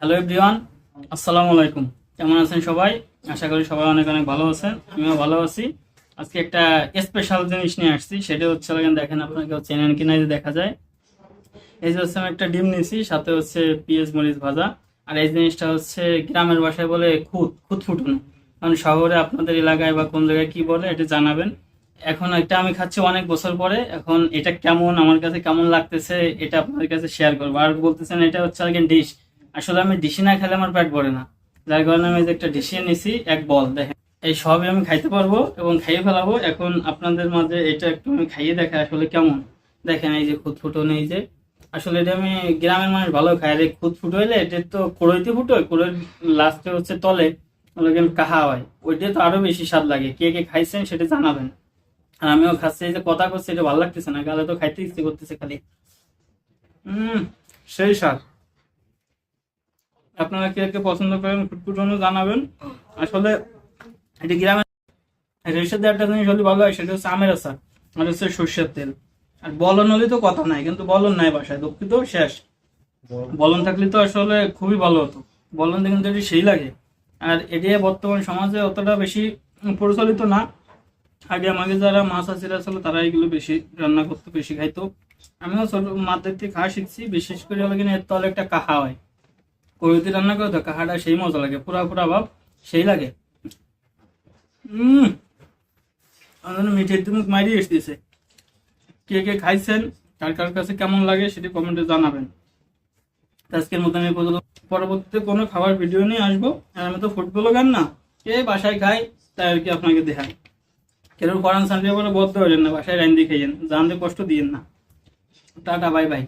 Hello everyone, আসসালামু আলাইকুম। কেমন আছেন সবাই? আশা করি সবাই অনেক অনেক ভালো আছেন। আমিও ভালো আছি। আজকে একটা স্পেশাল জিনিস নিয়ে আসছি, সেটা হচ্ছে দেখেন, আপনাকে চেনেন কিনা, এই যে দেখা যায়, এই যে হচ্ছে আমি একটা ডিম নিয়েছি, সাথে হচ্ছে পেঁয়াজ মরিচ ভাজা। আর এই জিনিসটা হচ্ছে গ্রামের ভাষায় বলে খুদ খুদ ফুটানো। কারণ শহরে আপনাদের এলাকায় বা কোন জায়গায় কি বলে এটা জানাবেন। এখন এটা আমি খাচ্ছি অনেক বছর পরে। এখন এটা কেমন, আমার কাছে কেমন লাগতেছে, এটা আপনাদের কাছে শেয়ার করবো। আর বলতেছেন এটা হচ্ছে ডিশ। আসলে আমি ডিশি না খেলে আমার পেট ভরে না, যার কারণে আমি এই যে একটা ডিশি নিছি, এক বল দেখেন। এই সবই আমি খাইতে পারবো এবং খাইয়ে ফেলাবো। এখন আপনাদের মাঝে এটা একটু আমি খাইয়ে দেখা আসলে কেমন। দেখেন এই যে খুদ ফুটন, এই যে আসলে এটা আমি গ্রামের মানুষ ভালো খায়। আর এই খুদ ফুটো হইলে এটা তো কড়ইতে ফুটোয়, কড়ইর লাস্টে হচ্ছে তলে ওগুলো কাহা হয়, ওইটা তো আরো বেশি স্বাদ লাগে। কে কে খাইছেন সেটা জানাবেন। আর আমিও খাচ্ছি, এই যে কথা করছি, এটা ভালো লাগতেছে না, গালে তো খাইতে ইচ্ছে করতেছে খালি। সেই স্বাদ। আপনারা কে কে পছন্দ করেন ফুটফুটনও জানাবেন। আসলে এটি গ্রামের রেশে দেওয়ার একটা জিনিস হলে ভালো হয়, সেটা হচ্ছে আমের আচার আর হচ্ছে সর্ষের তেল। আর বলন হলে তো কথা নাই, কিন্তু বলন নাই বাসায়, দুঃখিত শেষ। বলন থাকলে তো আসলে খুবই ভালো হতো। বলন দিয়ে কিন্তু এটি সেই লাগে। আর এটি বর্তমান সমাজে অতটা বেশি প্রচলিত না। আগে আমাকে যারা মাছ আছিরা ছিল তারা এগুলো বেশি রান্না করতে বেশি খাইতো। আমিও ছোট মাদের থেকে খাওয়া শিখছি। বিশেষ করে হলো কিনা এর তলে একটা কাহা হয়, কবিতে রান্না করে তো কাহাটা সেই মজা লাগে, পুরা পুরা ভাব সেই লাগে। হম মিঠের তুমি মাইরি এসতেছে। কে কে খাইছেন, কার কার কাছে কেমন লাগে সেটি কমেন্টে জানাবেন। আজকের মতো আমি পরবর্তীতে কোনো খাবার ভিডিও নিয়ে আসবো। আর আমি তো ফুটবলও গান না, কে বাসায় খাই তাই আর কি আপনাকে দেখাই। কেউ ফরান সানডে বলে বদ্ধ হইলেন না, বাসায় রাইন দিয়ে খাইয়েন, জানতে কষ্ট দিয়েন না। Tata, bye bye.